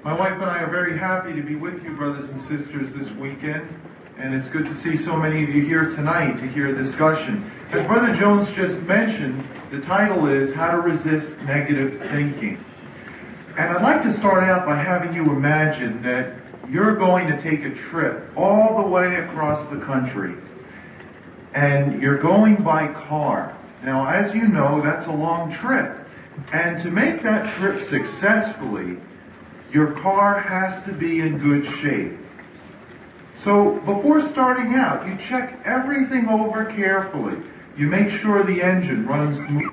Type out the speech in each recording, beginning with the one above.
My wife and I are very happy to be with you, brothers and sisters, this weekend, and it's good to see so many of you here tonight to hear a discussion. As Brother Jones just mentioned, the title is How to Resist Negative Thinking. And I'd like to start out by having you imagine that you're going to take a trip all the way across the country, and you're going by car. Now, as you know, that's a long trip. And to make that trip successfully, your car has to be in good shape. So before starting out, you check everything over carefully. You make sure the engine runs smooth.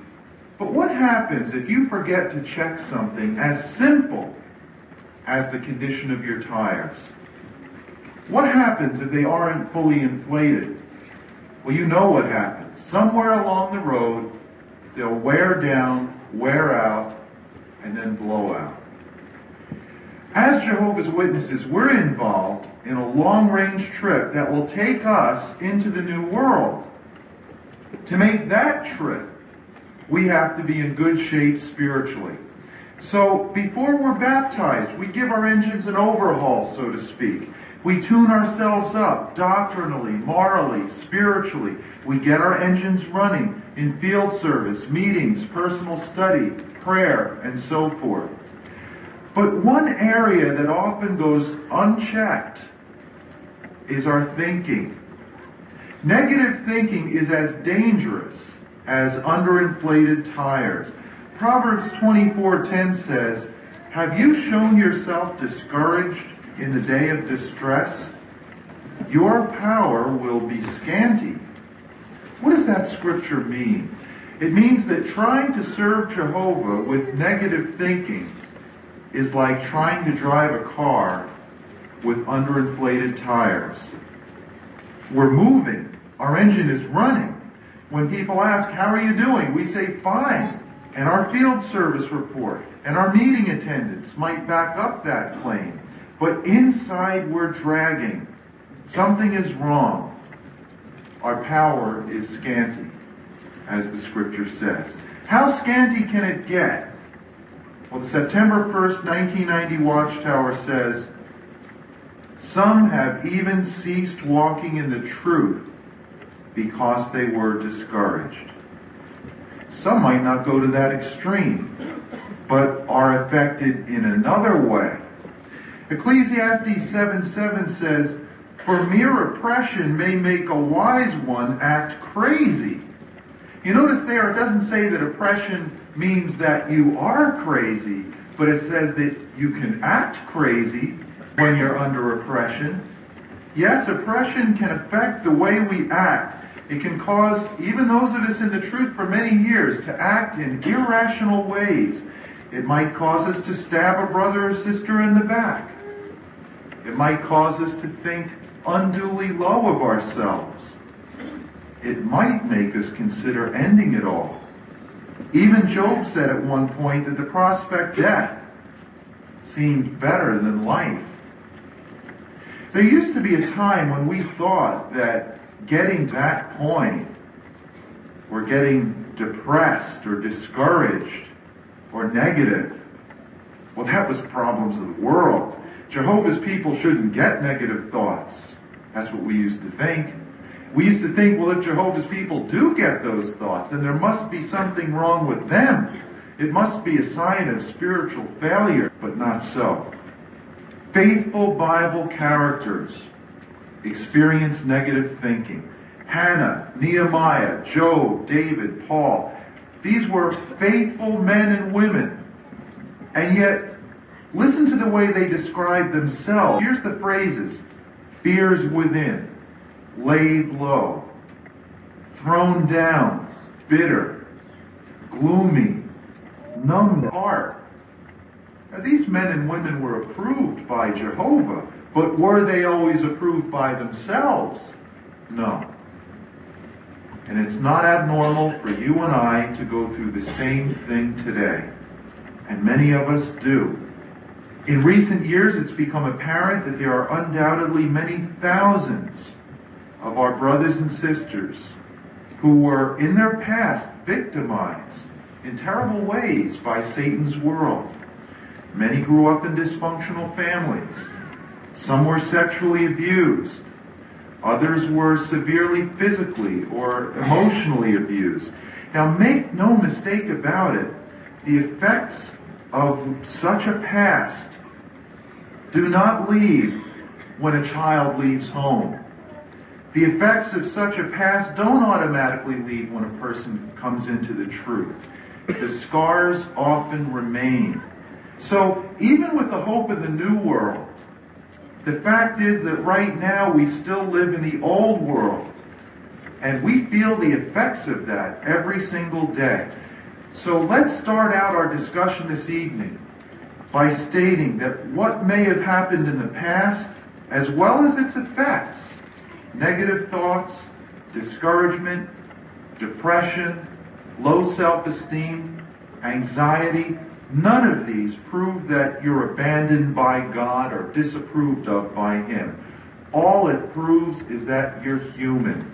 But what happens if you forget to check something as simple as the condition of your tires? What happens if they aren't fully inflated? Well, you know what happens. Somewhere along the road, they'll wear down, wear out, and then blow out. As Jehovah's Witnesses, we're involved in a long-range trip that will take us into the new world. To make that trip, we have to be in good shape spiritually. So before we're baptized, we give our engines an overhaul, so to speak. We tune ourselves up doctrinally, morally, spiritually. We get our engines running in field service, meetings, personal study, prayer, and so forth. But one area that often goes unchecked is our thinking. Negative thinking is as dangerous as underinflated tires. Proverbs 24:10 says, "Have you shown yourself discouraged in the day of distress? Your power will be scanty." What does that scripture mean? It means that trying to serve Jehovah with negative thinking is like trying to drive a car with underinflated tires. We're moving. Our engine is running. When people ask, "How are you doing?" we say, "Fine." And our field service report and our meeting attendance might back up that claim. But inside we're dragging. Something is wrong. Our power is scanty, as the scripture says. How scanty can it get? Well, the September 1st, 1990 Watchtower says, "Some have even ceased walking in the truth because they were discouraged." Some might not go to that extreme, but are affected in another way. Ecclesiastes 7:7 says, "For mere oppression may make a wise one act crazy." You notice there, it doesn't say that oppression means that you are crazy, but it says that you can act crazy when you're under oppression. Yes, oppression can affect the way we act. It can cause even those of us in the truth for many years to act in irrational ways. It might cause us to stab a brother or sister in the back. It might cause us to think unduly low of ourselves. It might make us consider ending it all. Even Job said at one point that the prospect of death seemed better than life. There used to be a time when we thought that getting to that point, or getting depressed or discouraged or negative, well, that was problems of the world. Jehovah's people shouldn't get negative thoughts. That's what we used to think. We used to think, well, if Jehovah's people do get those thoughts, then there must be something wrong with them. It must be a sign of spiritual failure, but not so. Faithful Bible characters experience negative thinking. Hannah, Nehemiah, Job, David, Paul. These were faithful men and women. And yet, listen to the way they describe themselves. Here's the phrases: fears within, laid low, thrown down, bitter, gloomy, numb of heart. Now, these men and women were approved by Jehovah, but were they always approved by themselves? No. And it's not abnormal for you and I to go through the same thing today. And many of us do. In recent years, it's become apparent that there are undoubtedly many thousands of our brothers and sisters who were in their past victimized in terrible ways by Satan's world. Many grew up in dysfunctional families. Some were sexually abused. Others were severely physically or emotionally abused. Now, make no mistake about it, the effects of such a past do not leave when a child leaves home. The effects of such a past don't automatically leave when a person comes into the truth. The scars often remain. So, even with the hope of the new world, the fact is that right now we still live in the old world. And we feel the effects of that every single day. So let's start out our discussion this evening by stating that what may have happened in the past, as well as its effects, negative thoughts, discouragement, depression, low self-esteem, anxiety, none of these prove that you're abandoned by God or disapproved of by Him. All it proves is that you're human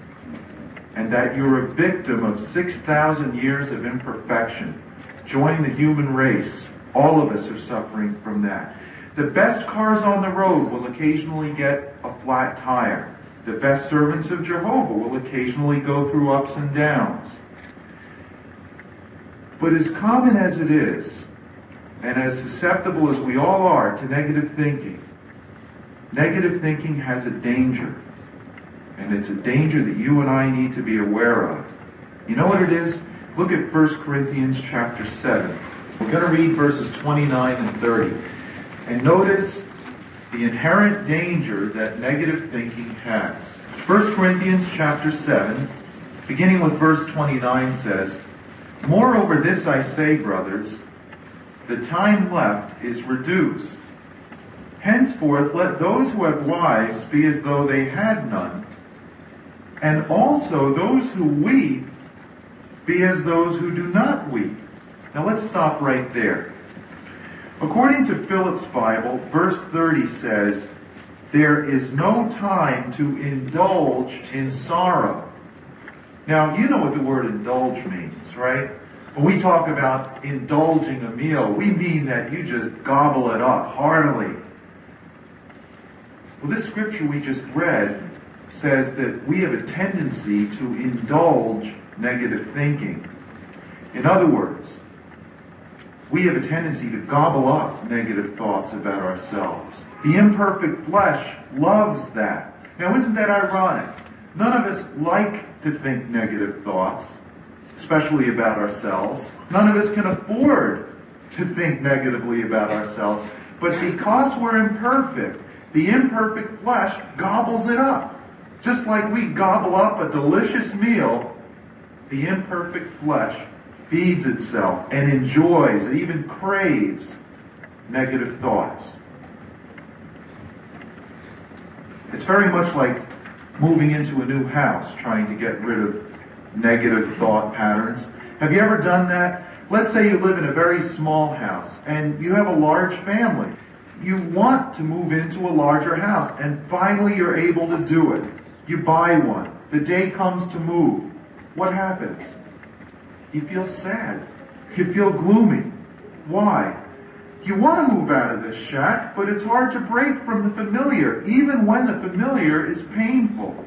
and that you're a victim of 6,000 years of imperfection. Join the human race. All of us are suffering from that. The best cars on the road will occasionally get a flat tire. The best servants of Jehovah will occasionally go through ups and downs. But as common as it is, and as susceptible as we all are to negative thinking has a danger. And it's a danger that you and I need to be aware of. You know what it is? Look at 1 Corinthians chapter 7. We're going to read verses 29 and 30. And notice the inherent danger that negative thinking has. 1 Corinthians chapter 7, beginning with verse 29 says, "Moreover this I say, brothers, the time left is reduced. Henceforth let those who have wives be as though they had none, and also those who weep be as those who do not weep." Now let's stop right there. According to Phillips' Bible, verse 30 says, "There is no time to indulge in sorrow." Now, you know what the word indulge means, right? When we talk about indulging a meal, we mean that you just gobble it up heartily. Well, this scripture we just read says that we have a tendency to indulge negative thinking. In other words, we have a tendency to gobble up negative thoughts about ourselves. The imperfect flesh loves that. Now, isn't that ironic? None of us like to think negative thoughts, especially about ourselves. None of us can afford to think negatively about ourselves. But because we're imperfect, the imperfect flesh gobbles it up. Just like we gobble up a delicious meal, the imperfect flesh feeds itself and enjoys and even craves negative thoughts. It's very much like moving into a new house, trying to get rid of negative thought patterns. Have you ever done that? Let's say you live in a very small house and you have a large family. You want to move into a larger house, and finally you're able to do it. You buy one. The day comes to move. What happens? You feel sad. You feel gloomy. Why? You want to move out of this shack, but it's hard to break from the familiar, even when the familiar is painful.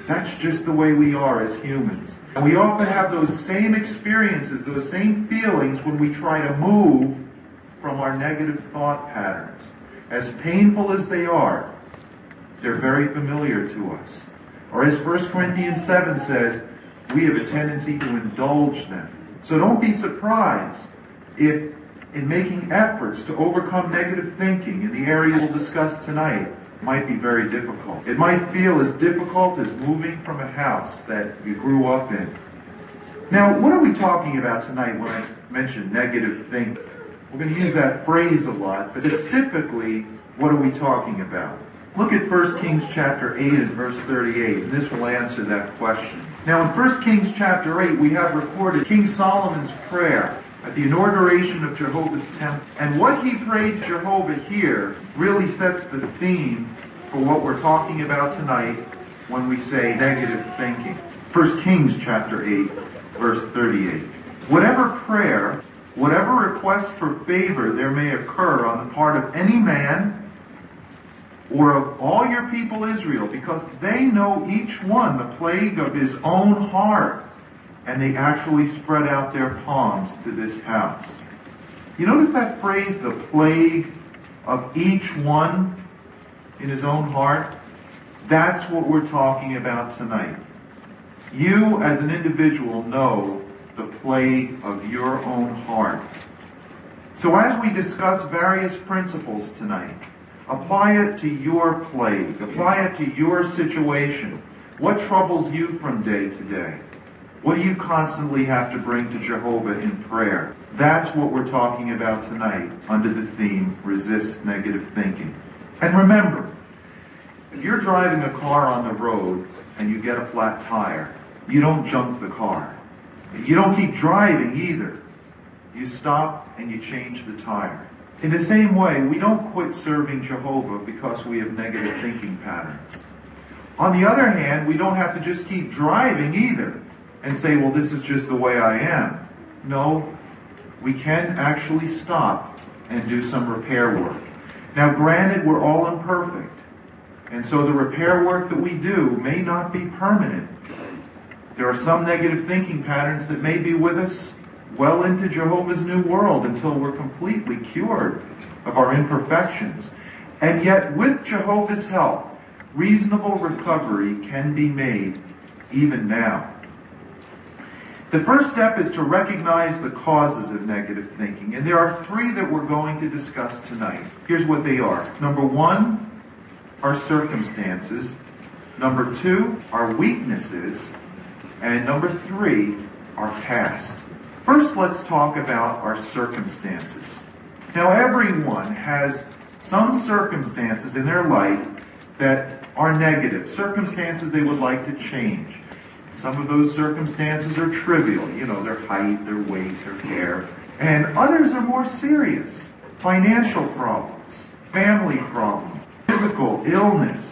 That's just the way we are as humans. And we often have those same experiences, those same feelings when we try to move from our negative thought patterns. As painful as they are, they're very familiar to us. Or as 1 Corinthians 7 says, we have a tendency to indulge them. So don't be surprised if in making efforts to overcome negative thinking in the areas we'll discuss tonight might be very difficult. It might feel as difficult as moving from a house that you grew up in. Now, what are we talking about tonight when I mention negative thinking? We're going to use that phrase a lot, but specifically, what are we talking about? Look at 1 Kings chapter 8 and verse 38, and this will answer that question. Now, in 1 Kings chapter 8, we have recorded King Solomon's prayer at the inauguration of Jehovah's temple. And what he prayed to Jehovah here really sets the theme for what we're talking about tonight when we say negative thinking. 1 Kings chapter 8, verse 38. Whatever prayer whatever request for favor there may occur on the part of any man or of all your people Israel, because they know each one the plague of his own heart, and they actually spread out their palms to this house. You notice that phrase, the plague of each one in his own heart? That's what we're talking about tonight. You as an individual know the plague of your own heart. So as we discuss various principles tonight, apply it to your plague. Apply it to your situation. What troubles you from day to day? What do you constantly have to bring to Jehovah in prayer? That's what we're talking about tonight under the theme, Resist Negative Thinking. And remember, if you're driving a car on the road and you get a flat tire, you don't junk the car. You don't keep driving either. You stop and you change the tire. In the same way, we don't quit serving Jehovah because we have negative thinking patterns. On the other hand, we don't have to just keep driving either and say, well, this is just the way I am. No, we can actually stop and do some repair work. Now, granted, we're all imperfect, and so the repair work that we do may not be permanent. There are some negative thinking patterns that may be with us well into Jehovah's new world until we're completely cured of our imperfections. And yet, with Jehovah's help, reasonable recovery can be made even now. The first step is to recognize the causes of negative thinking. And there are three that we're going to discuss tonight. Here's what they are. Number one, our circumstances. Number two, our weaknesses. And number three, our past. First, let's talk about our circumstances. Now, everyone has some circumstances in their life that are negative, circumstances they would like to change. Some of those circumstances are trivial, their height, their weight, their hair. And others are more serious. Financial problems, family problems, physical illness,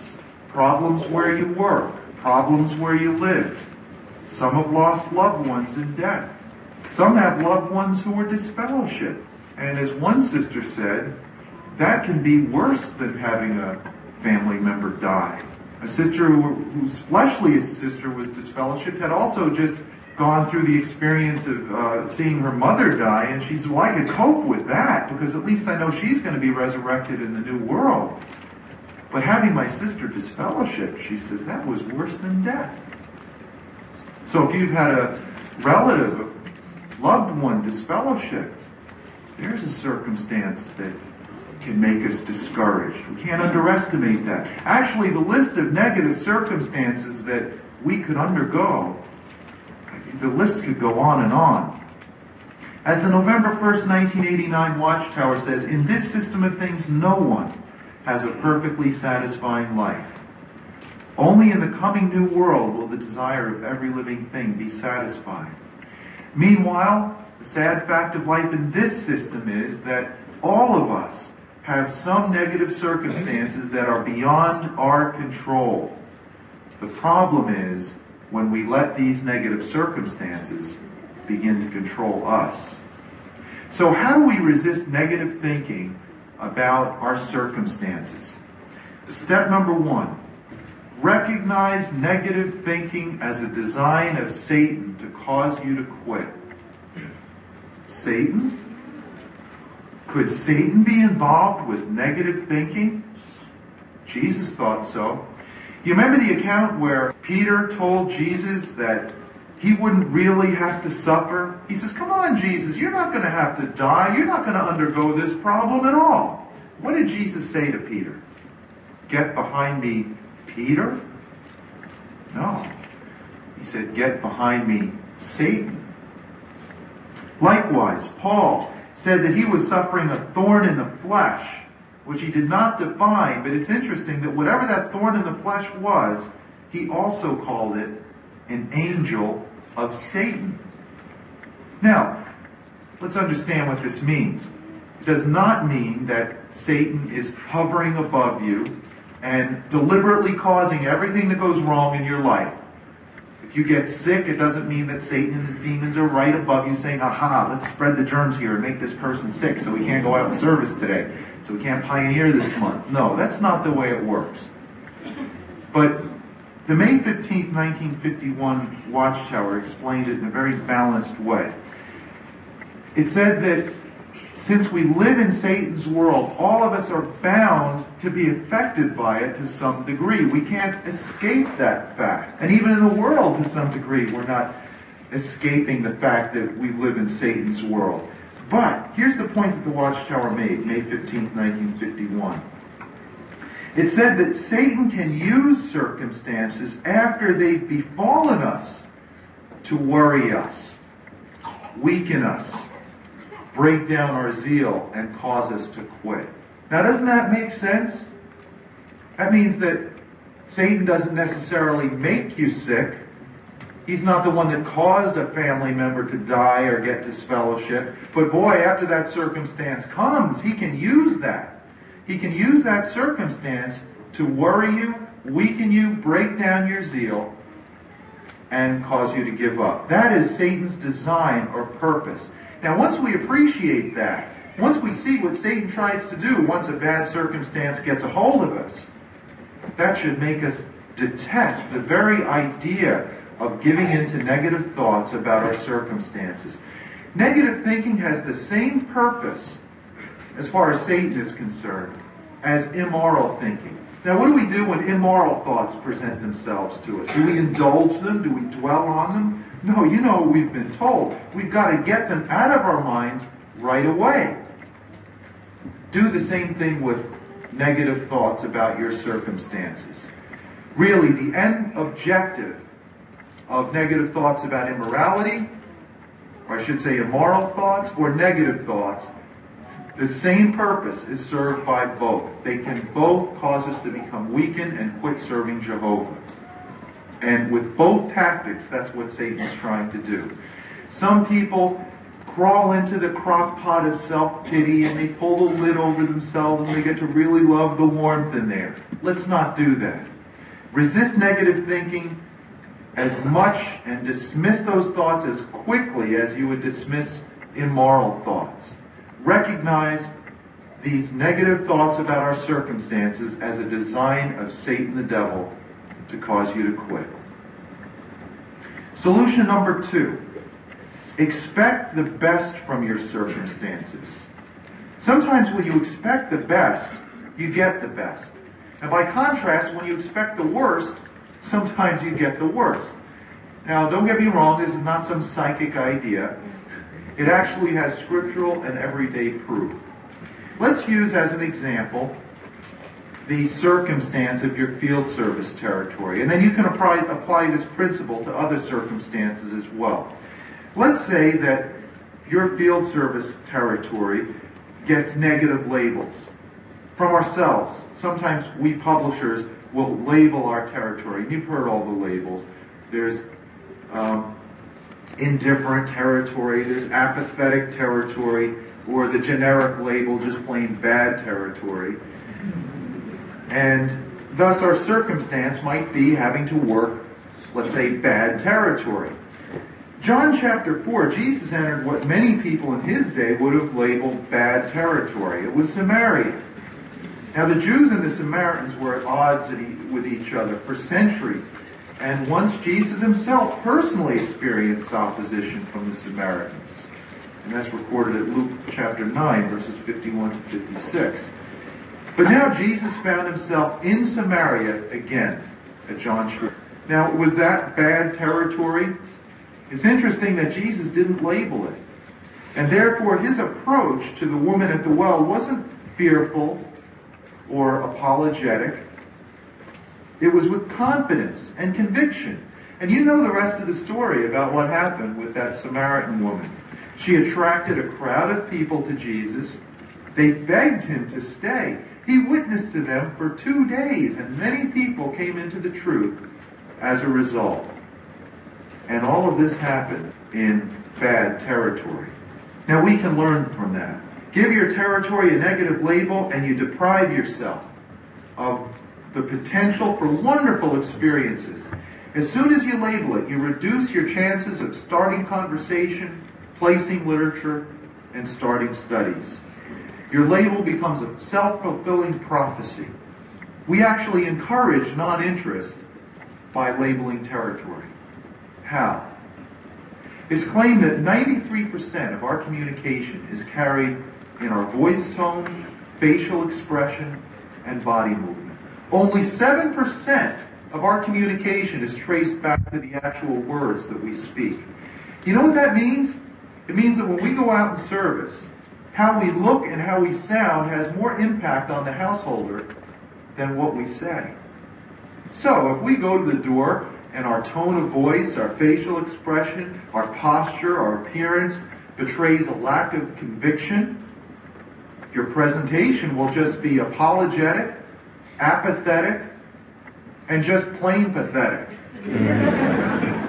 problems where you work, problems where you live. Some have lost loved ones in death. Some have loved ones who are disfellowshipped. And as one sister said, that can be worse than having a family member die. A sister whose fleshly sister was disfellowshipped had also just gone through the experience of seeing her mother die, and she said, well, I could cope with that, because at least I know she's going to be resurrected in the new world. But having my sister disfellowshipped, she says, that was worse than death. So if you've had a relative, a loved one disfellowshipped, there's a circumstance that can make us discouraged. We can't underestimate that. Actually, the list of negative circumstances that we could undergo, the list could go on and on. As the November 1st, 1989 Watchtower says, in this system of things, no one has a perfectly satisfying life. Only in the coming new world will the desire of every living thing be satisfied. Meanwhile, the sad fact of life in this system is that all of us have some negative circumstances that are beyond our control. The problem is when we let these negative circumstances begin to control us. So how do we resist negative thinking about our circumstances? Step number one, recognize negative thinking as a design of Satan to cause you to quit. Satan? Could Satan be involved with negative thinking? Jesus thought so. You remember the account where Peter told Jesus that he wouldn't really have to suffer? He says, come on, Jesus, you're not going to have to die. You're not going to undergo this problem at all. What did Jesus say to Peter? Get behind me, Peter? No. He said, get behind me, Satan. Likewise, Paul said that he was suffering a thorn in the flesh, which he did not define, but it's interesting that whatever that thorn in the flesh was, he also called it an angel of Satan. Now, let's understand what this means. It does not mean that Satan is hovering above you and deliberately causing everything that goes wrong in your life. If you get sick, it doesn't mean that Satan and his demons are right above you saying, aha, let's spread the germs here and make this person sick so we can't go out in service today, so we can't pioneer this month. No, that's not the way it works. But the May 15th, 1951 Watchtower explained it in a very balanced way. It said that since we live in Satan's world, all of us are bound to be affected by it to some degree. We can't escape that fact. And even in the world, to some degree, we're not escaping the fact that we live in Satan's world. But here's the point that the Watchtower made, May 15th, 1951. It said that Satan can use circumstances after they've befallen us to worry us, weaken us, break down our zeal, and cause us to quit. Now, doesn't that make sense? That means that Satan doesn't necessarily make you sick. He's not the one that caused a family member to die or get disfellowship. But boy, after that circumstance comes, he can use that. He can use that circumstance to worry you, weaken you, break down your zeal, and cause you to give up. That is Satan's design or purpose. Now, once we appreciate that, once we see what Satan tries to do once a bad circumstance gets a hold of us, that should make us detest the very idea of giving in to negative thoughts about our circumstances. Negative thinking has the same purpose, as far as Satan is concerned, as immoral thinking. Now, what do we do when immoral thoughts present themselves to us? Do we indulge them? Do we dwell on them? No, you know what we've been told. We've got to get them out of our minds right away. Do the same thing with negative thoughts about your circumstances. Really, the end objective of negative thoughts about immorality, or I should say immoral thoughts, or negative thoughts, the same purpose is served by both. They can both cause us to become weakened and quit serving Jehovah. And with both tactics, that's what Satan's trying to do. Some people crawl into the crock pot of self-pity and they pull the lid over themselves and they get to really love the warmth in there. Let's not do that. Resist negative thinking as much and dismiss those thoughts as quickly as you would dismiss immoral thoughts. Recognize these negative thoughts about our circumstances as a design of Satan the devil to cause you to quit. Solution number 2. Expect the best from your circumstances. Sometimes when you expect the best, you get the best. And by contrast, when you expect the worst, sometimes you get the worst. Now, don't get me wrong, this is not some psychic idea. It actually has scriptural and everyday proof. Let's use as an example the circumstance of your field service territory. And then you can apply this principle to other circumstances as well. Let's say that your field service territory gets negative labels from ourselves. Sometimes we publishers will label our territory. You've heard all the labels. There's indifferent territory, there's apathetic territory, or the generic label, just plain bad territory. And thus our circumstance might be having to work, let's say, bad territory. John chapter 4, Jesus entered what many people in his day would have labeled bad territory. It was Samaria. Now the Jews and the Samaritans were at odds with each other for centuries. And once Jesus himself personally experienced opposition from the Samaritans. And that's recorded at Luke chapter 9, verses 51 to 56. But now Jesus found himself in Samaria again at John chapter. Now, was that bad territory? It's interesting that Jesus didn't label it. And therefore, his approach to the woman at the well wasn't fearful or apologetic. It was with confidence and conviction. And you know the rest of the story about what happened with that Samaritan woman. She attracted a crowd of people to Jesus. They begged him to stay. He witnessed to them for 2 days, and many people came into the truth as a result. And all of this happened in bad territory. Now we can learn from that. Give your territory a negative label, and you deprive yourself of the potential for wonderful experiences. As soon as you label it, you reduce your chances of starting conversation, placing literature, and starting studies. Your label becomes a self-fulfilling prophecy. We actually encourage non-interest by labeling territory. How? It's claimed that 93% of our communication is carried in our voice tone, facial expression, and body movement. Only 7% of our communication is traced back to the actual words that we speak. You know what that means? It means that when we go out in service, how we look and how we sound has more impact on the householder than what we say. So if we go to the door and our tone of voice, our facial expression, our posture, our appearance betrays a lack of conviction, your presentation will just be apologetic, apathetic, and just plain pathetic.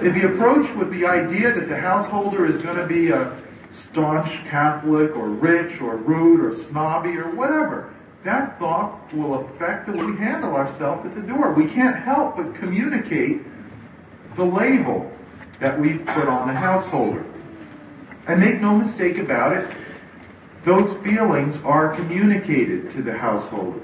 If you approach with the idea that the householder is going to be a staunch Catholic or rich or rude or snobby or whatever, that thought will affect the way we handle ourselves at the door. We can't help but communicate the label that we've put on the householder. And make no mistake about it, those feelings are communicated to the householder.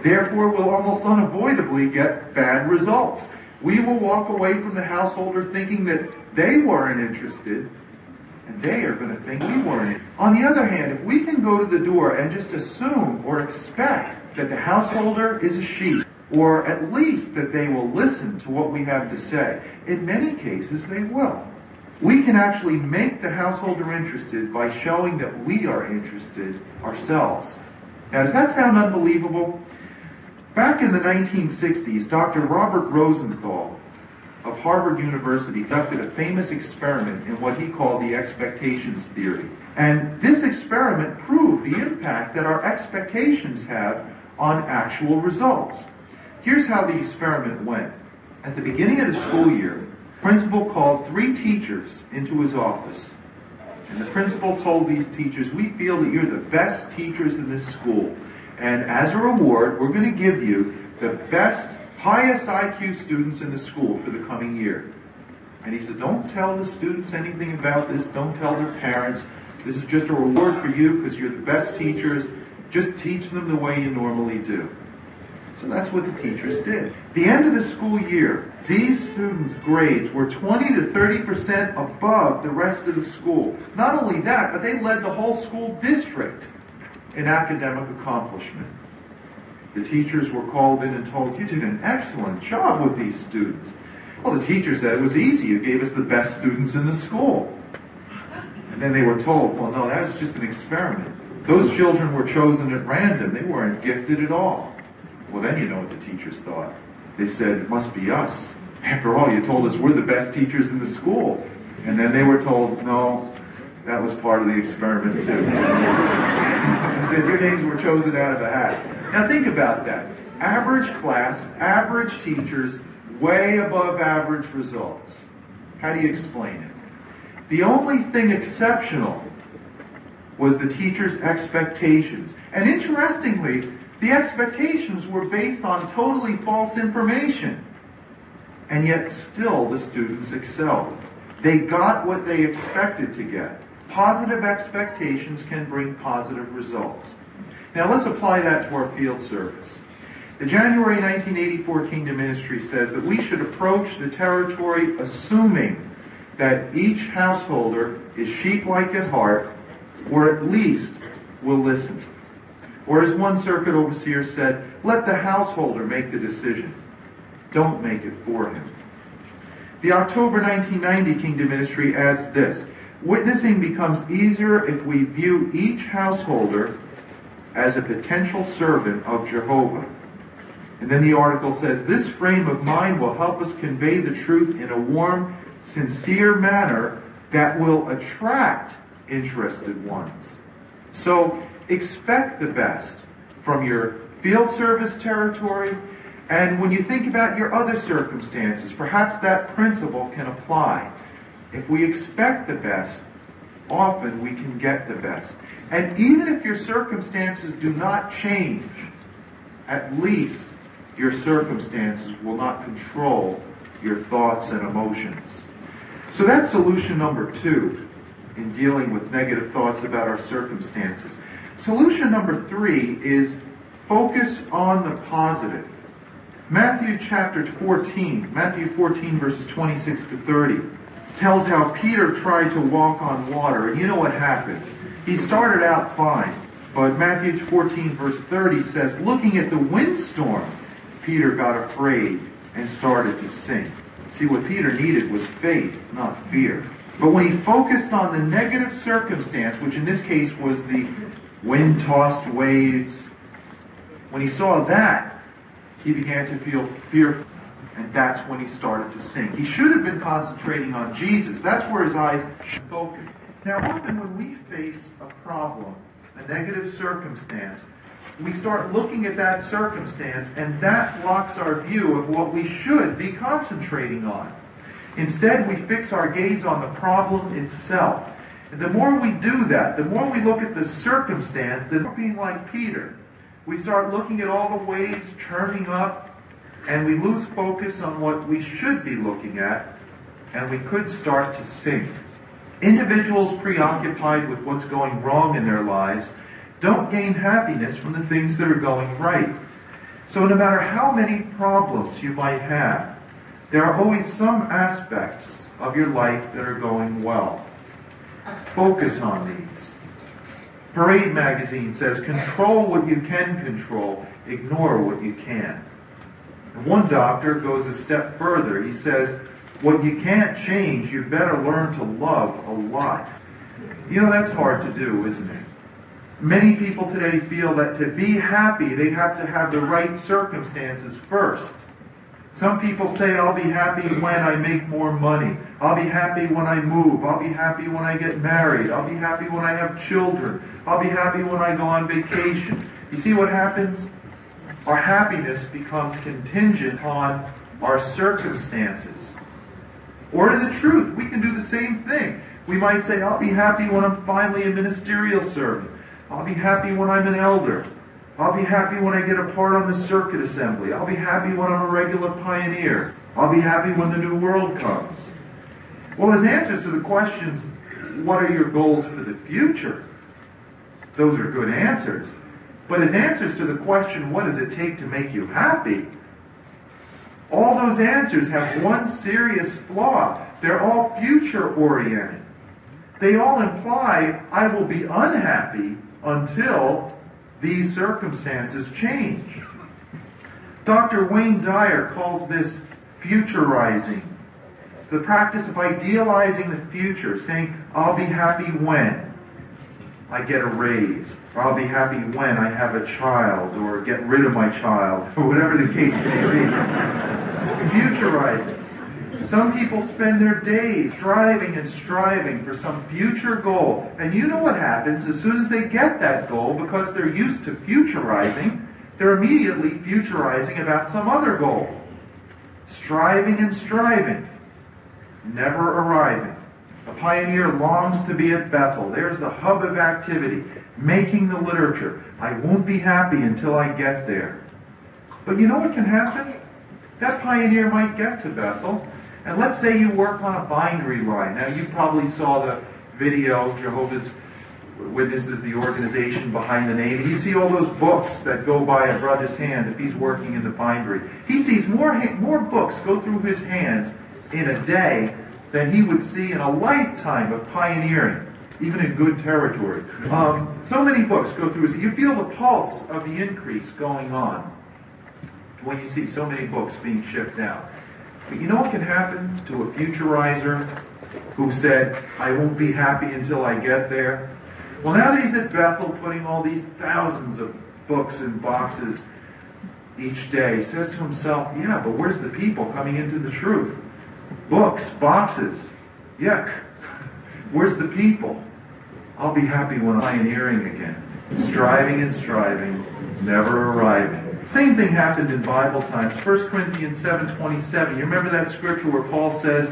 Therefore, we'll almost unavoidably get bad results. We will walk away from the householder thinking that they weren't interested, and they are going to think we weren't. On the other hand, if we can go to the door and just assume or expect that the householder is a sheep, or at least that they will listen to what we have to say, in many cases they will. We can actually make the householder interested by showing that we are interested ourselves. Now, does that sound unbelievable? Back in the 1960s, Dr. Robert Rosenthal of Harvard University conducted a famous experiment in what he called the expectations theory. And this experiment proved the impact that our expectations have on actual results. Here's how the experiment went. At the beginning of the school year, the principal called 3 teachers into his office. And the principal told these teachers, "We feel that you're the best teachers in this school. And as a reward, we're going to give you the best, highest IQ students in the school for the coming year." And he said, "Don't tell the students anything about this. Don't tell their parents. This is just a reward for you because you're the best teachers. Just teach them the way you normally do." So that's what the teachers did. At the end of the school year, these students' grades were 20 to 30% above the rest of the school. Not only that, but they led the whole school district in academic accomplishment. The teachers were called in and told, "You did an excellent job with these students." Well, the teacher said, "It was easy. You gave us the best students in the school." And then they were told, "Well, no, that was just an experiment. Those children were chosen at random. They weren't gifted at all." Well, then you know what the teachers thought. They said, "It must be us. After all, you told us we're the best teachers in the school." And then they were told, "No, that was part of the experiment too." They said, "Your names were chosen out of a hat." Now think about that. Average class, average teachers, way above average results. How do you explain it? The only thing exceptional was the teachers' expectations. And interestingly, the expectations were based on totally false information. And yet still the students excelled. They got what they expected to get. Positive expectations can bring positive results. Now let's apply that to our field service. The January 1984 Kingdom Ministry says that we should approach the territory assuming that each householder is sheep-like at heart, or at least will listen. Or as one circuit overseer said, "Let the householder make the decision. Don't make it for him." The October 1990 Kingdom Ministry adds this: "Witnessing becomes easier if we view each householder as a potential servant of Jehovah." And then the article says, "This frame of mind will help us convey the truth in a warm, sincere manner that will attract interested ones." So expect the best from your field service territory, and when you think about your other circumstances, perhaps that principle can apply. If we expect the best, often we can get the best. And even if your circumstances do not change, at least your circumstances will not control your thoughts and emotions. So that's solution number 2 in dealing with negative thoughts about our circumstances. Solution number 3 is focus on the positive. Matthew chapter 14, Matthew 14 verses 26 to 30, tells how Peter tried to walk on water. And you know what happened. He started out fine. But Matthew 14 verse 30 says, looking at the windstorm, Peter got afraid and started to sink. See, what Peter needed was faith, not fear. But when he focused on the negative circumstance, which in this case was the wind-tossed waves, when he saw that, he began to feel fearful. And that's when he started to sink. He should have been concentrating on Jesus. That's where his eyes should focus. Now, often when we face a problem, a negative circumstance, we start looking at that circumstance, and that blocks our view of what we should be concentrating on. Instead, we fix our gaze on the problem itself. And the more we do that, the more we look at the circumstance, the more being like Peter. We start looking at all the waves churning up, and we lose focus on what we should be looking at, and we could start to sink. Individuals preoccupied with what's going wrong in their lives don't gain happiness from the things that are going right. So no matter how many problems you might have, there are always some aspects of your life that are going well. Focus on these. Parade magazine says, control what you can control, ignore what you can't. And one doctor goes a step further. He says, what you can't change, you better learn to love a lot. You know, that's hard to do, isn't it? Many people today feel that to be happy, they have to have the right circumstances first. Some people say, I'll be happy when I make more money. I'll be happy when I move. I'll be happy when I get married. I'll be happy when I have children. I'll be happy when I go on vacation. You see what happens? Our happiness becomes contingent on our circumstances. Or to the truth, we can do the same thing. We might say, I'll be happy when I'm finally a ministerial servant. I'll be happy when I'm an elder. I'll be happy when I get a part on the circuit assembly. I'll be happy when I'm a regular pioneer. I'll be happy when the new world comes. Well, as answers to the questions, what are your goals for the future? Those are good answers. But as answers to the question, what does it take to make you happy? All those answers have one serious flaw. They're all future-oriented. They all imply, I will be unhappy until these circumstances change. Dr. Wayne Dyer calls this futurizing. It's the practice of idealizing the future, saying, I'll be happy when I get a raise, or I'll be happy when I have a child, or get rid of my child, or whatever the case may be. Futurizing. Some people spend their days striving and striving for some future goal. And you know what happens as soon as they get that goal, because they're used to futurizing, they're immediately futurizing about some other goal. Striving and striving, never arriving. A pioneer longs to be at Bethel. There's the hub of activity, making the literature. I won't be happy until I get there. But you know what can happen? That pioneer might get to Bethel, and let's say you work on a bindery line. Now, you probably saw the video, Jehovah's Witnesses, the organization behind the name. You see all those books that go by a brother's hand if he's working in the bindery. He sees more books go through his hands in a day than he would see in a lifetime of pioneering, even in good territory. So many books go through his hands. You feel the pulse of the increase going on when you see so many books being shipped out. But you know what can happen to a futurizer who said, I won't be happy until I get there? Well, now that he's at Bethel putting all these thousands of books in boxes each day, he says to himself, yeah, but where's the people coming into the truth? Books, boxes, yuck. Where's the people? I'll be happy when I'm pioneering again. Striving and striving, never arriving. Same thing happened in Bible times. 1 Corinthians 7:27. You remember that scripture where Paul says,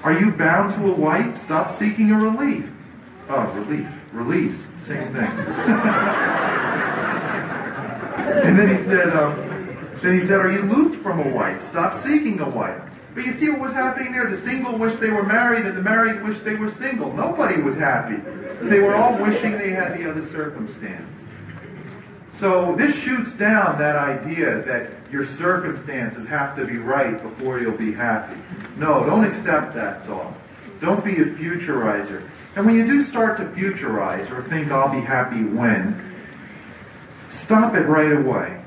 are you bound to a wife? Stop seeking a relief. Oh, release. Same thing. And then he said, are you loose from a wife? Stop seeking a wife. But you see what was happening there? The single wished they were married, and the married wished they were single. Nobody was happy. They were all wishing they had the other circumstance. So this shoots down that idea that your circumstances have to be right before you'll be happy. No, don't accept that thought. Don't be a futurizer. And when you do start to futurize or think I'll be happy when, stop it right away.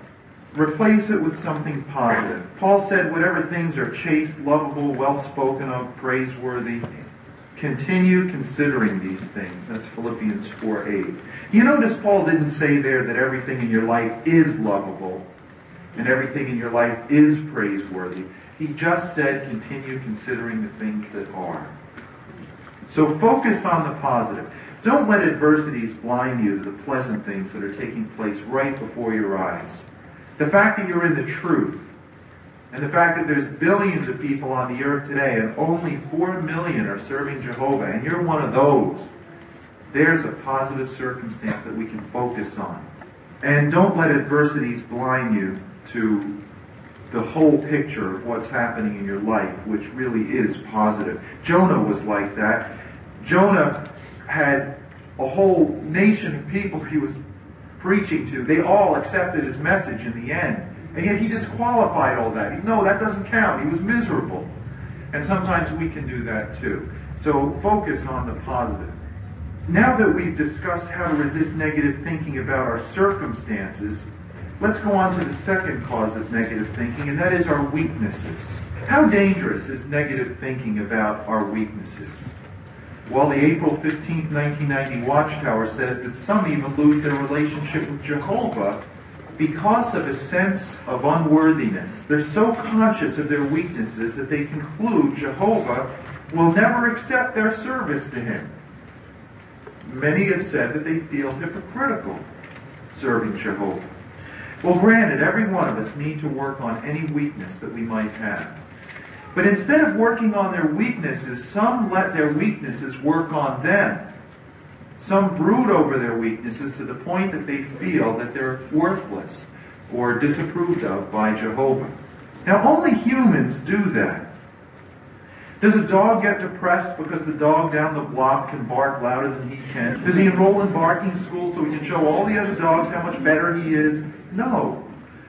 Replace it with something positive. Paul said, whatever things are chaste, lovable, well spoken of, praiseworthy, continue considering these things. That's Philippians 4:8. You notice Paul didn't say there that everything in your life is lovable and everything in your life is praiseworthy. He just said continue considering the things that are. So focus on the positive. Don't let adversities blind you to the pleasant things that are taking place right before your eyes. The fact that you're in the truth, and the fact that there's billions of people on the earth today and only 4 million are serving Jehovah, and you're one of those, there's a positive circumstance that we can focus on. And don't let adversities blind you to the whole picture of what's happening in your life, which really is positive. Jonah was like that. Jonah had a whole nation of people he was preaching to. They all accepted his message in the end. And yet he disqualified all that. No, that doesn't count. He was miserable. And sometimes we can do that too. So focus on the positive. Now that we've discussed how to resist negative thinking about our circumstances, let's go on to the second cause of negative thinking, and that is our weaknesses. How dangerous is negative thinking about our weaknesses? Well, the April 15, 1990 Watchtower says that some even lose their relationship with Jehovah because of a sense of unworthiness. They're so conscious of their weaknesses that they conclude Jehovah will never accept their service to Him. Many have said that they feel hypocritical serving Jehovah. Well, granted, every one of us need to work on any weakness that we might have. But instead of working on their weaknesses, some let their weaknesses work on them. Some brood over their weaknesses to the point that they feel that they're worthless or disapproved of by Jehovah. Now, only humans do that. Does a dog get depressed because the dog down the block can bark louder than he can? Does he enroll in barking school so he can show all the other dogs how much better he is? No.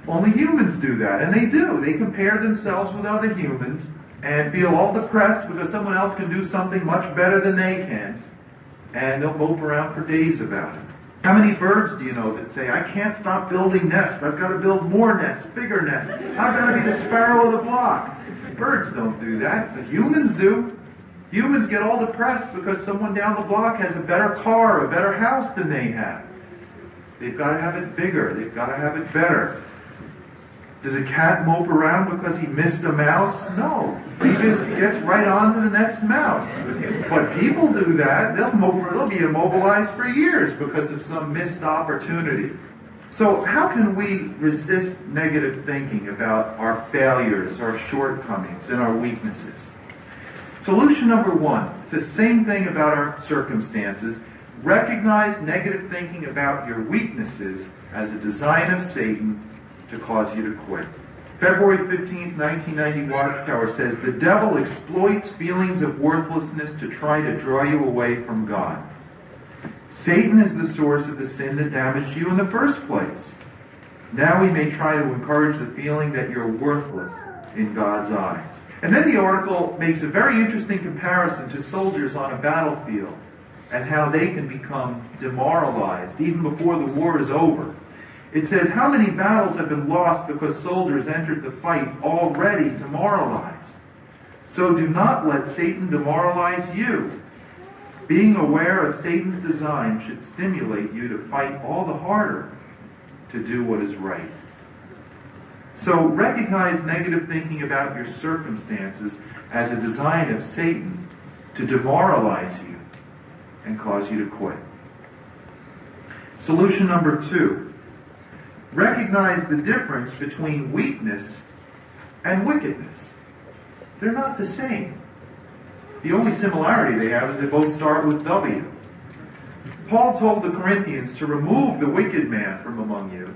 Only humans do that, and they do. They compare themselves with other humans and feel all depressed because someone else can do something much better than they can, and they'll mope around for days about it. How many birds do you know that say, I can't stop building nests, I've got to build more nests, bigger nests, I've got to be the sparrow of the block? Birds don't do that, but humans do. Humans get all depressed because someone down the block has a better car, a better house than they have. They've got to have it bigger, they've got to have it better. Does a cat mope around because he missed a mouse? No. He just gets right on to the next mouse. But people do that. They'll be immobilized for years because of some missed opportunity. So how can we resist negative thinking about our failures, our shortcomings, and our weaknesses? Solution number one. It's the same thing about our circumstances. Recognize negative thinking about your weaknesses as a design of Satan to cause you to quit. February 15, 1990 Watchtower says, the devil exploits feelings of worthlessness to try to draw you away from God. Satan is the source of the sin that damaged you in the first place. Now he may try to encourage the feeling that you're worthless in God's eyes. And then the article makes a very interesting comparison to soldiers on a battlefield and how they can become demoralized even before the war is over. It says, how many battles have been lost because soldiers entered the fight already demoralized? So do not let Satan demoralize you. Being aware of Satan's design should stimulate you to fight all the harder to do what is right. So recognize negative thinking about your circumstances as a design of Satan to demoralize you and cause you to quit. Solution number two. Recognize the difference between weakness and wickedness. They're not the same. The only similarity they have is they both start with W. Paul told the Corinthians to remove the wicked man from among you,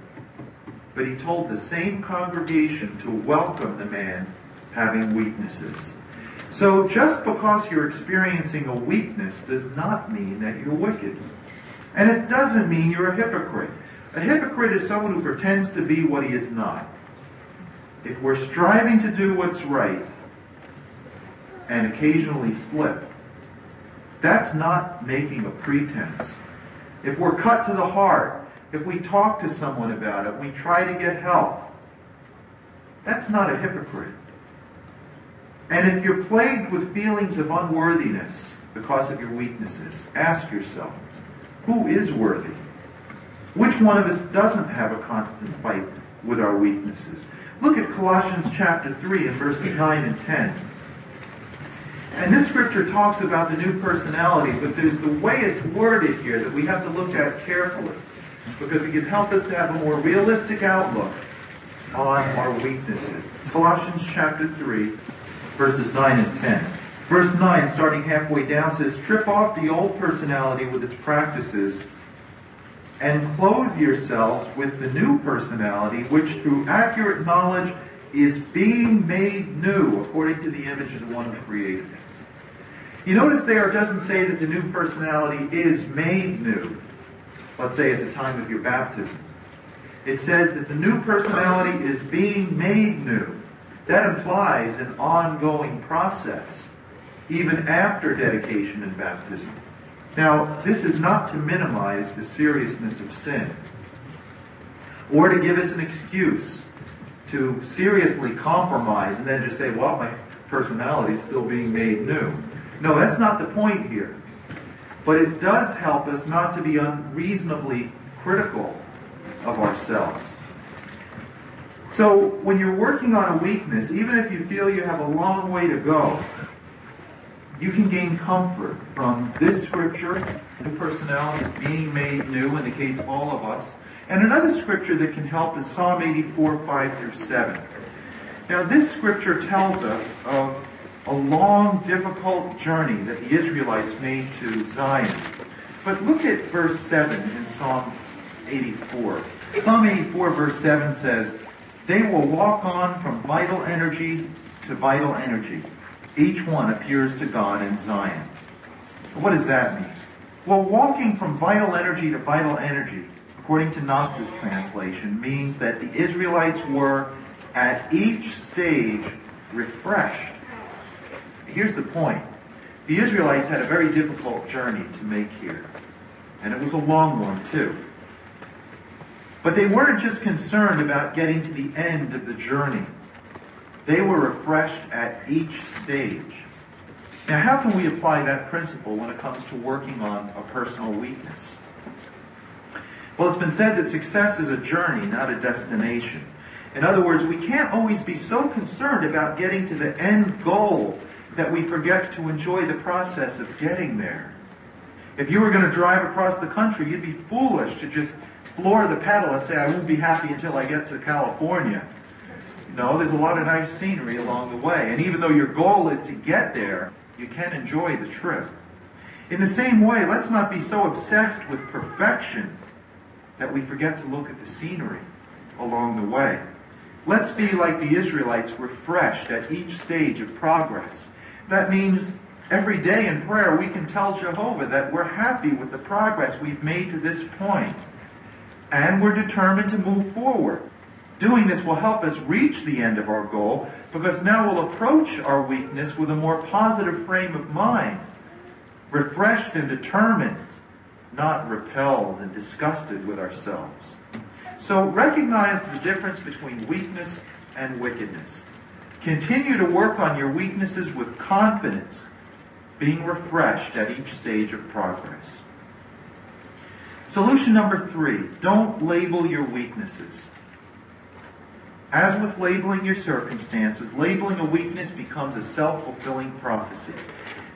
but he told the same congregation to welcome the man having weaknesses. So just because you're experiencing a weakness does not mean that you're wicked. And it doesn't mean you're a hypocrite. A hypocrite is someone who pretends to be what he is not. If we're striving to do what's right and occasionally slip, that's not making a pretense. If we're cut to the heart, if we talk to someone about it, we try to get help, that's not a hypocrite. And if you're plagued with feelings of unworthiness because of your weaknesses, ask yourself, who is worthy? Which one of us doesn't have a constant fight with our weaknesses? Look at Colossians chapter 3 and verses 9 and 10. And this scripture talks about the new personality, but there's the way it's worded here that we have to look at carefully, because it can help us to have a more realistic outlook on our weaknesses. Colossians chapter 3, verses 9 and 10. Verse 9, starting halfway down, says, "Strip off the old personality with its practices, and clothe yourselves with the new personality, which through accurate knowledge is being made new according to the image of the one who created it." You notice there it doesn't say that the new personality is made new, let's say at the time of your baptism. It says that the new personality is being made new. That implies an ongoing process, even after dedication and baptism. Now, this is not to minimize the seriousness of sin, or to give us an excuse to seriously compromise and then just say, well, my personality is still being made new. No, that's not the point here. But it does help us not to be unreasonably critical of ourselves. So, when you're working on a weakness, even if you feel you have a long way to go, you can gain comfort from this scripture, the personality is being made new in the case of all of us. And another scripture that can help is Psalm 84, 5 through 7. Now, this scripture tells us of a long, difficult journey that the Israelites made to Zion. But look at verse 7 in Psalm 84. Psalm 84, verse 7 says, "They will walk on from vital energy to vital energy. Each one appears to God in Zion." What does that mean? Well, walking from vital energy to vital energy, according to Knox's translation, means that the Israelites were, at each stage, refreshed. Here's the point. The Israelites had a very difficult journey to make here. And it was a long one, too. But they weren't just concerned about getting to the end of the journey. They were refreshed at each stage. Now, how can we apply that principle when it comes to working on a personal weakness? Well, it's been said that success is a journey, not a destination. In other words, we can't always be so concerned about getting to the end goal that we forget to enjoy the process of getting there. If you were going to drive across the country, you'd be foolish to just floor the pedal and say, I won't be happy until I get to California. No, there's a lot of nice scenery along the way. And even though your goal is to get there, you can enjoy the trip. In the same way, let's not be so obsessed with perfection that we forget to look at the scenery along the way. Let's be like the Israelites, refreshed at each stage of progress. That means every day in prayer we can tell Jehovah that we're happy with the progress we've made to this point. And we're determined to move forward. Doing this will help us reach the end of our goal, because now we'll approach our weakness with a more positive frame of mind, refreshed and determined, not repelled and disgusted with ourselves. So recognize the difference between weakness and wickedness. Continue to work on your weaknesses with confidence, being refreshed at each stage of progress. Solution number 3, don't label your weaknesses. As with labeling your circumstances, labeling a weakness becomes a self-fulfilling prophecy.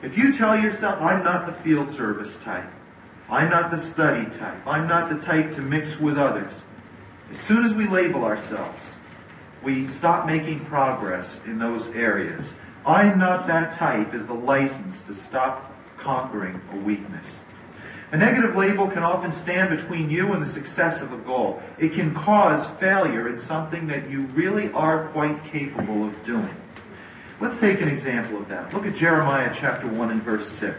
If you tell yourself, I'm not the field service type, I'm not the study type, I'm not the type to mix with others, as soon as we label ourselves, we stop making progress in those areas. I'm not that type is the license to stop conquering a weakness. A negative label can often stand between you and the success of a goal. It can cause failure in something that you really are quite capable of doing. Let's take an example of that. Look at Jeremiah chapter 1 and verse 6.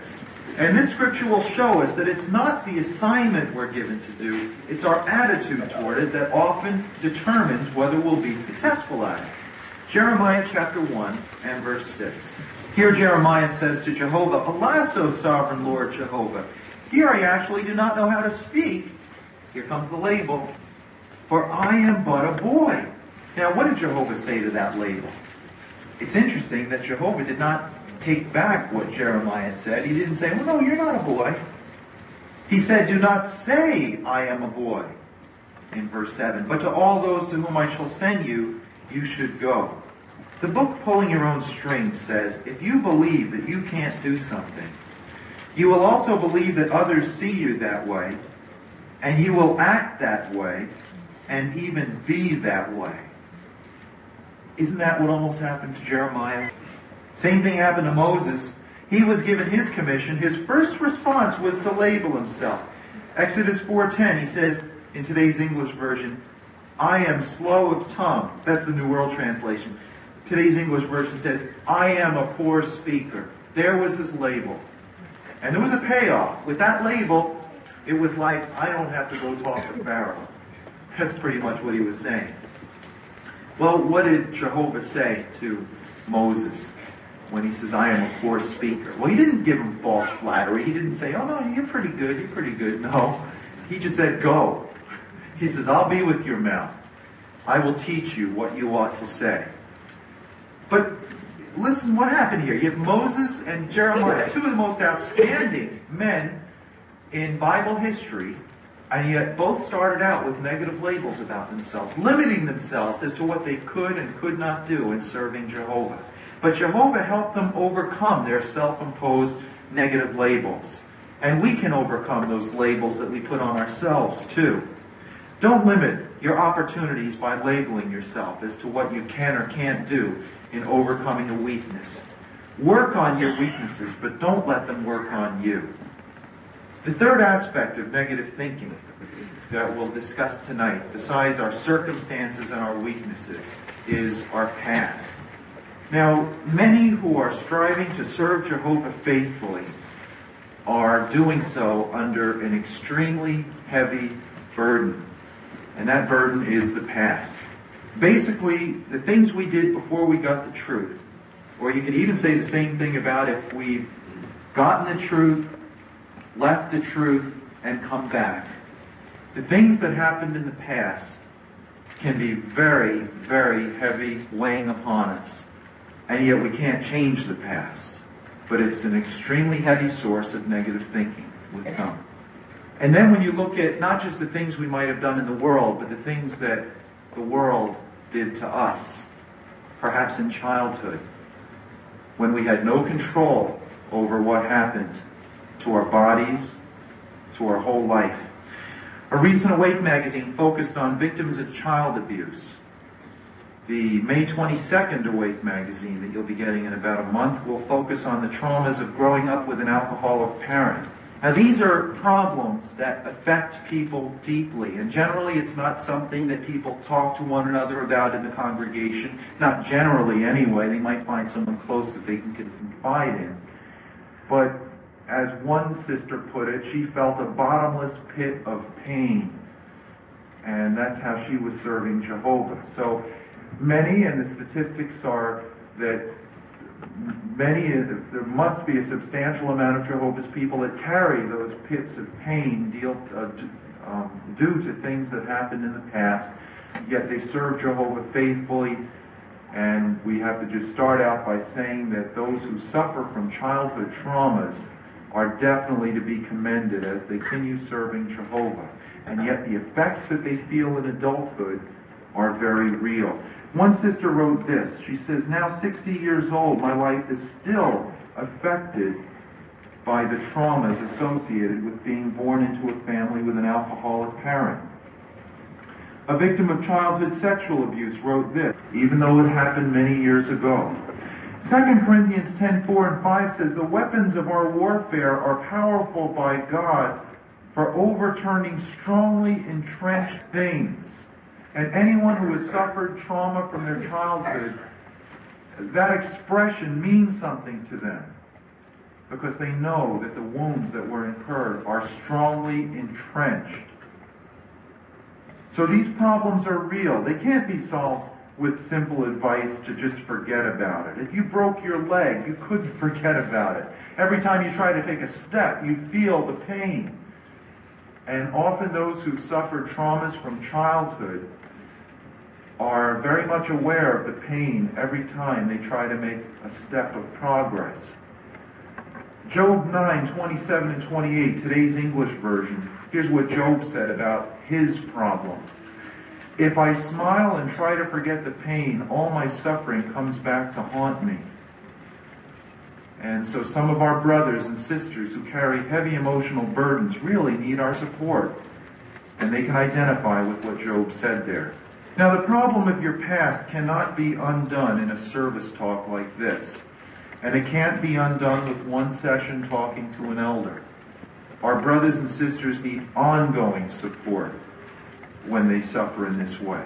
And this scripture will show us that it's not the assignment we're given to do, it's our attitude toward it that often determines whether we'll be successful at it. Jeremiah chapter 1 and verse 6. Here Jeremiah says to Jehovah, "Alas, O sovereign Lord Jehovah, here I actually do not know how to speak." Here comes the label. "For I am but a boy." Now, what did Jehovah say to that label? It's interesting that Jehovah did not take back what Jeremiah said. He didn't say, "Well, no, you're not a boy." He said, "Do not say, I am a boy," in verse 7. "But to all those to whom I shall send you, you should go." The book Pulling Your Own Strings says, if you believe that you can't do something, you will also believe that others see you that way, and you will act that way, and even be that way. Isn't that what almost happened to Jeremiah? Same thing happened to Moses. He was given his commission. His first response was to label himself. Exodus 4:10, he says, in today's English version, "I am slow of tongue." That's the New World Translation. Today's English version says, "I am a poor speaker." There was his label. And there was a payoff. With that label, it was like, I don't have to go talk to Pharaoh. That's pretty much what he was saying. Well, what did Jehovah say to Moses when he says, "I am a poor speaker"? Well, he didn't give him false flattery. He didn't say, "Oh, no, you're pretty good, you're pretty good." No. He just said, "Go." He says, "I'll be with your mouth. I will teach you what you ought to say." But listen what happened here. You have Moses and Jeremiah, two of the most outstanding men in Bible history, and yet both started out with negative labels about themselves, limiting themselves as to what they could and could not do in serving Jehovah. But Jehovah helped them overcome their self-imposed negative labels. And we can overcome those labels that we put on ourselves too. Don't limit your opportunities by labeling yourself as to what you can or can't do in overcoming a weakness. Work on your weaknesses, but don't let them work on you. The third aspect of negative thinking that we'll discuss tonight, besides our circumstances and our weaknesses, is our past. Now, many who are striving to serve Jehovah faithfully are doing so under an extremely heavy burden. And that burden is the past. Basically, the things we did before we got the truth. Or you could even say the same thing about if we've gotten the truth, left the truth, and come back. The things that happened in the past can be very, very heavy, weighing upon us. And yet we can't change the past. But it's an extremely heavy source of negative thinking with some. And then when you look at not just the things we might have done in the world, but the things that the world did to us, perhaps in childhood, when we had no control over what happened to our bodies, to our whole life. A recent Awake magazine focused on victims of child abuse. The May 22nd Awake magazine that you'll be getting in about a month will focus on the traumas of growing up with an alcoholic parent. Now, these are problems that affect people deeply, and generally it's not something that people talk to one another about in the congregation. Not generally, anyway. They might find someone close that they can confide in. But as one sister put it, she felt a bottomless pit of pain, and that's how she was serving Jehovah. So many, and the statistics are that there must be a substantial amount of Jehovah's people that carry those pits of pain due to things that happened in the past, yet they serve Jehovah faithfully. And we have to just start out by saying that those who suffer from childhood traumas are definitely to be commended as they continue serving Jehovah. And yet the effects that they feel in adulthood are very real. One sister wrote this. She says, "Now 60 years old, my life is still affected by the traumas associated with being born into a family with an alcoholic parent." A victim of childhood sexual abuse wrote this, even though it happened many years ago. 2 Corinthians 10:4 and 5 says, "The weapons of our warfare are powerful by God for overturning strongly entrenched things." And anyone who has suffered trauma from their childhood that expression means something to them because they know that the wounds that were incurred are strongly entrenched. So these problems are real. They can't be solved with simple advice to just forget about it. If you broke your leg, you couldn't forget about it. Every time you try to take a step, you feel the pain. And often those who suffer traumas from childhood are very much aware of the pain every time they try to make a step of progress. Job 9:27 and 28, today's English version. Here's what Job said about his problem. If I smile and try to forget the pain, all my suffering comes back to haunt me. And so some of our brothers and sisters who carry heavy emotional burdens really need our support. And they can identify with what Job said there. Now, the problem of your past cannot be undone in a service talk like this. And it can't be undone with one session talking to an elder. Our brothers and sisters need ongoing support when they suffer in this way.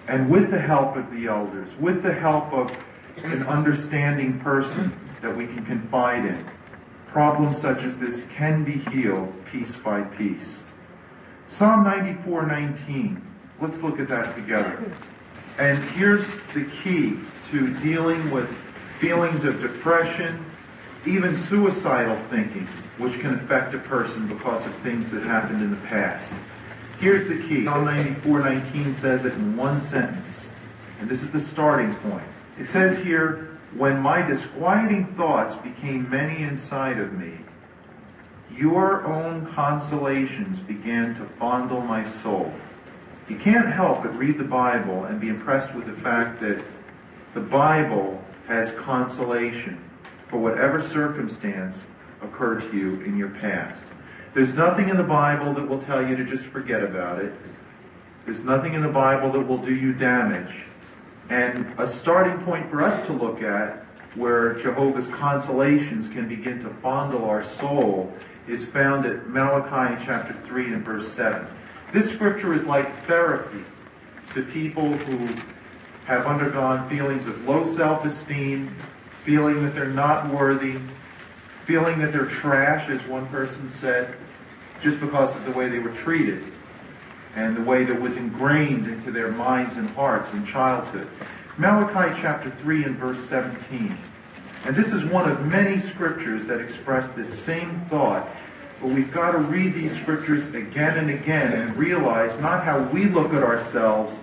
And with the help of the elders, with the help of an understanding person that we can confide in, problems such as this can be healed piece by piece. Psalm 94:19. Let's look at that together. And here's the key to dealing with feelings of depression, even suicidal thinking, which can affect a person because of things that happened in the past. Here's the key. Psalm 94:19 says it in one sentence. And this is the starting point. It says here, when my disquieting thoughts became many inside of me, your own consolations began to fondle my soul. You can't help but read the Bible and be impressed with the fact that the Bible has consolation for whatever circumstance occurred to you in your past. There's nothing in the Bible that will tell you to just forget about it. There's nothing in the Bible that will do you damage. And a starting point for us to look at where Jehovah's consolations can begin to fondle our soul is found at Malachi chapter 3 and verse 7. This scripture is like therapy to people who have undergone feelings of low self-esteem, feeling that they're not worthy, feeling that they're trash, as one person said, just because of the way they were treated and the way that was ingrained into their minds and hearts in childhood. Malachi chapter 3 and verse 17. And this is one of many scriptures that express this same thought. But we've got to read these scriptures again and again and realize not how we look at ourselves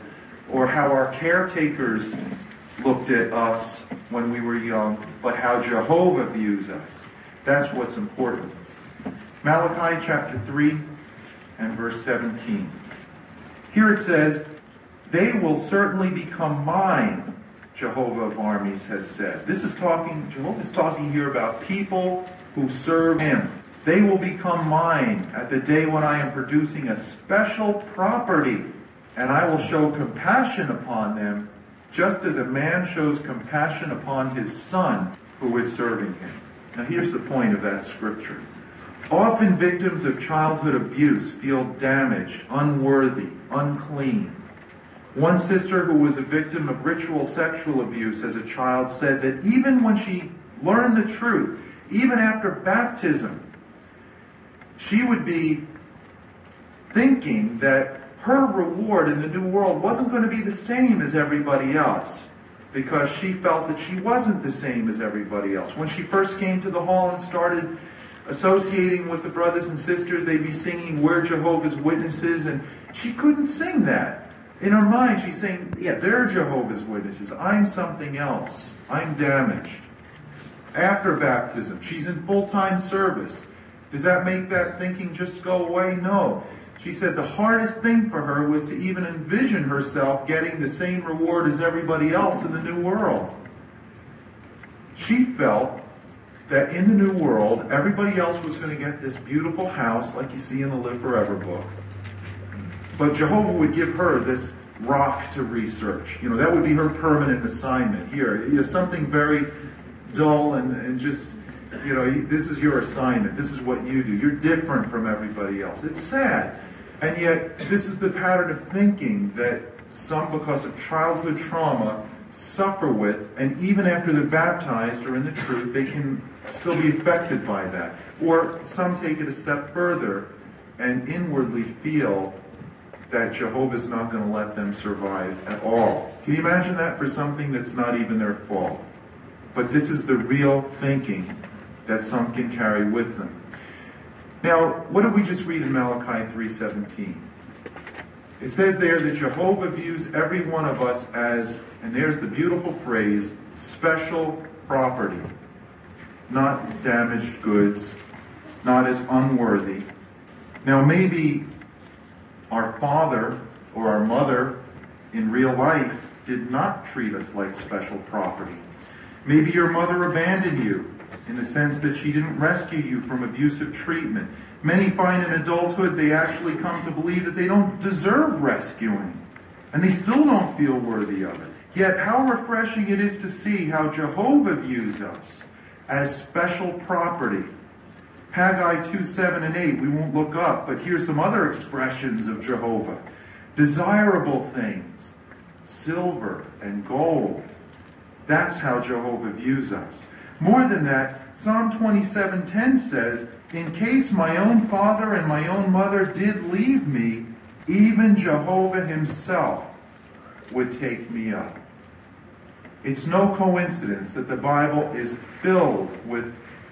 or how our caretakers looked at us when we were young, but how Jehovah views us. That's what's important. Malachi chapter 3 and verse 17. Here it says, they will certainly become mine, Jehovah of armies has said. Jehovah's talking here about people who serve him. They will become mine at the day when I am producing a special property, and I will show compassion upon them, just as a man shows compassion upon his son who is serving him. Now here's the point of that scripture. Often victims of childhood abuse feel damaged, unworthy, unclean. One sister who was a victim of ritual sexual abuse as a child said that even when she learned the truth, even after baptism, she would be thinking that her reward in the new world wasn't going to be the same as everybody else, because she felt that she wasn't the same as everybody else. When she first came to the hall and started associating with the brothers and sisters, they'd be singing, "We're Jehovah's Witnesses," and she couldn't sing that. In her mind, she's saying, yeah, they're Jehovah's Witnesses. I'm something else. I'm damaged. After baptism, she's in full-time service. Does that make that thinking just go away? No. She said the hardest thing for her was to even envision herself getting the same reward as everybody else in the new world. She felt that in the new world, everybody else was going to get this beautiful house like you see in the Live Forever book. But Jehovah would give her this rock to research. That would be her permanent assignment. Here, something very dull and just, this is your assignment. This is what you do. You're different from everybody else. It's sad. And yet, this is the pattern of thinking that some, because of childhood trauma, suffer with, and even after they're baptized or in the truth, they can still be affected by that. Or some take it a step further and inwardly feel that Jehovah's not going to let them survive at all. Can you imagine that for something that's not even their fault? But this is the real thinking that some can carry with them. Now, what did we just read in Malachi 3:17? It says there that Jehovah views every one of us as, and there's the beautiful phrase, special property. Not damaged goods, not as unworthy. Now maybe our father or our mother in real life did not treat us like special property. Maybe your mother abandoned you in the sense that she didn't rescue you from abusive treatment. Many find in adulthood they actually come to believe that they don't deserve rescuing, and they still don't feel worthy of it. Yet how refreshing it is to see how Jehovah views us as special property. Haggai 2:7 and 8, we won't look up, but here's some other expressions of Jehovah. Desirable things, silver and gold. That's how Jehovah views us. More than that, Psalm 27:10 says, in case my own father and my own mother did leave me, even Jehovah himself would take me up. It's no coincidence that the Bible is filled with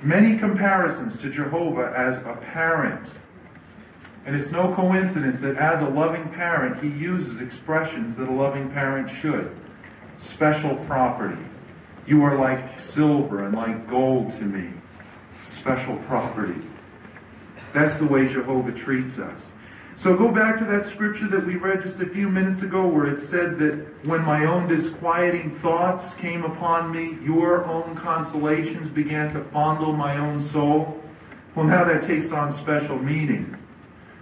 many comparisons to Jehovah as a parent. And it's no coincidence that as a loving parent, he uses expressions that a loving parent should. Special property. You are like silver and like gold to me. Special property. That's the way Jehovah treats us. So go back to that scripture that we read just a few minutes ago where it said that when my own disquieting thoughts came upon me, your own consolations began to fondle my own soul. Well, now that takes on special meaning,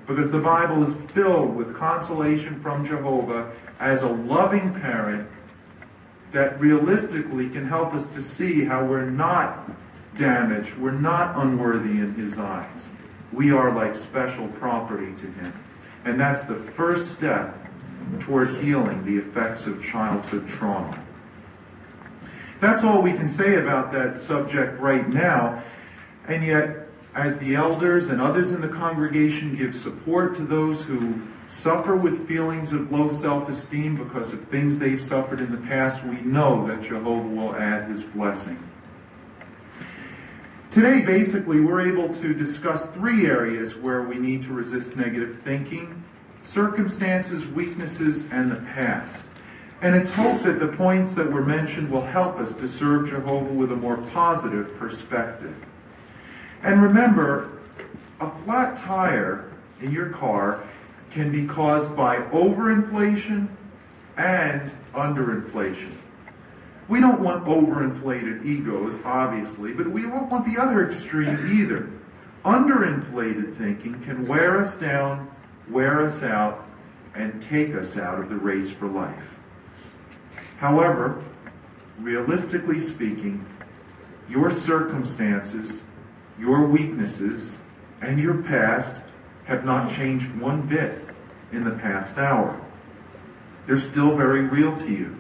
because the Bible is filled with consolation from Jehovah as a loving parent that realistically can help us to see how we're not damaged, we're not unworthy in his eyes. We are like special property to him. And that's the first step toward healing the effects of childhood trauma. That's all we can say about that subject right now. And yet, as the elders and others in the congregation give support to those who suffer with feelings of low self-esteem because of things they've suffered in the past, we know that Jehovah will add his blessing. Today, basically, we're able to discuss three areas where we need to resist negative thinking: circumstances, weaknesses, and the past. And it's hoped that the points that were mentioned will help us to serve Jehovah with a more positive perspective. And remember, a flat tire in your car can be caused by overinflation and underinflation. We don't want overinflated egos, obviously, but we don't want the other extreme either. Underinflated thinking can wear us down, wear us out, and take us out of the race for life. However, realistically speaking, your circumstances, your weaknesses, and your past have not changed one bit in the past hour. They're still very real to you.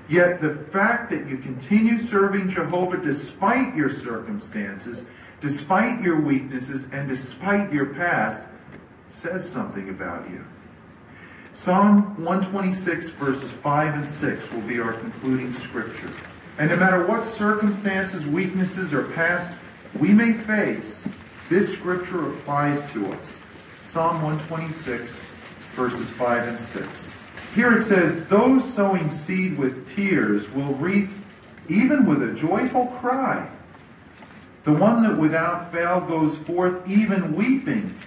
Yet the fact that you continue serving Jehovah despite your circumstances, despite your weaknesses, and despite your past says something about you. Psalm 126 verses 5 and 6 will be our concluding scripture. And no matter what circumstances, weaknesses, or past we may face, this scripture applies to us. Psalm 126 verses 5 and 6. Here it says, those sowing seed with tears will reap even with a joyful cry. The one that without fail goes forth even weeping,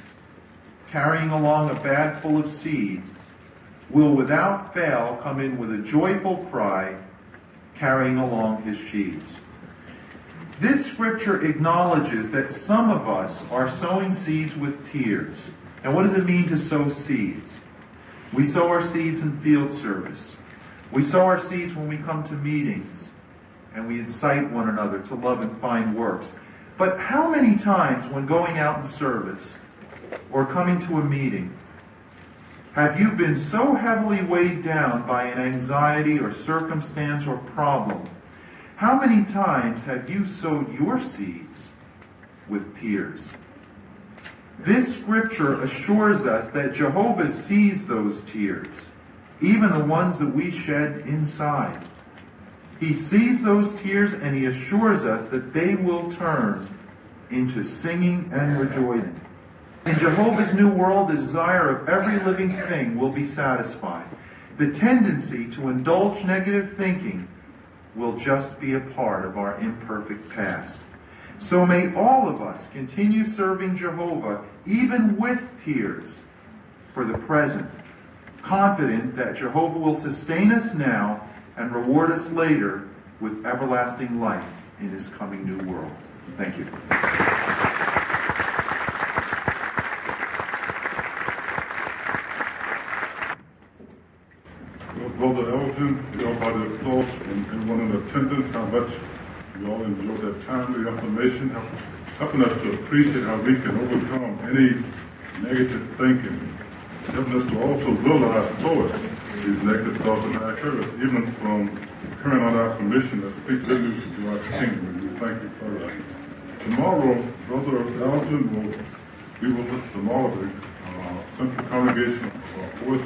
carrying along a bag full of seed, will without fail come in with a joyful cry, carrying along his sheaves. This scripture acknowledges that some of us are sowing seeds with tears. Now, what does it mean to sow seeds? We sow our seeds in field service. We sow our seeds when we come to meetings, and we incite one another to love and fine works. But how many times when going out in service or coming to a meeting Have you been so heavily weighed down by an anxiety or circumstance or problem? How many times have you sowed your seeds with tears? This scripture assures us that Jehovah sees those tears, even the ones that we shed inside. He sees those tears and he assures us that they will turn into singing and rejoicing. In Jehovah's new world, the desire of every living thing will be satisfied. The tendency to indulge negative thinking will just be a part of our imperfect past. So may all of us continue serving Jehovah, even with tears, for the present, confident that Jehovah will sustain us now and reward us later with everlasting life in his coming new world. Thank you. Well, Brother Alijan, by the applause and everyone in attendance, how much you all enjoyed that timely information, helping us to appreciate how we can overcome any negative thinking, helping us to also realize source these negative thoughts and how it occurs, even from carrying on our commission as preach good news to God's kingdom. And we thank you for that. Tomorrow, Brother Alijan will be with us tomorrow, the Central Congregation of Forest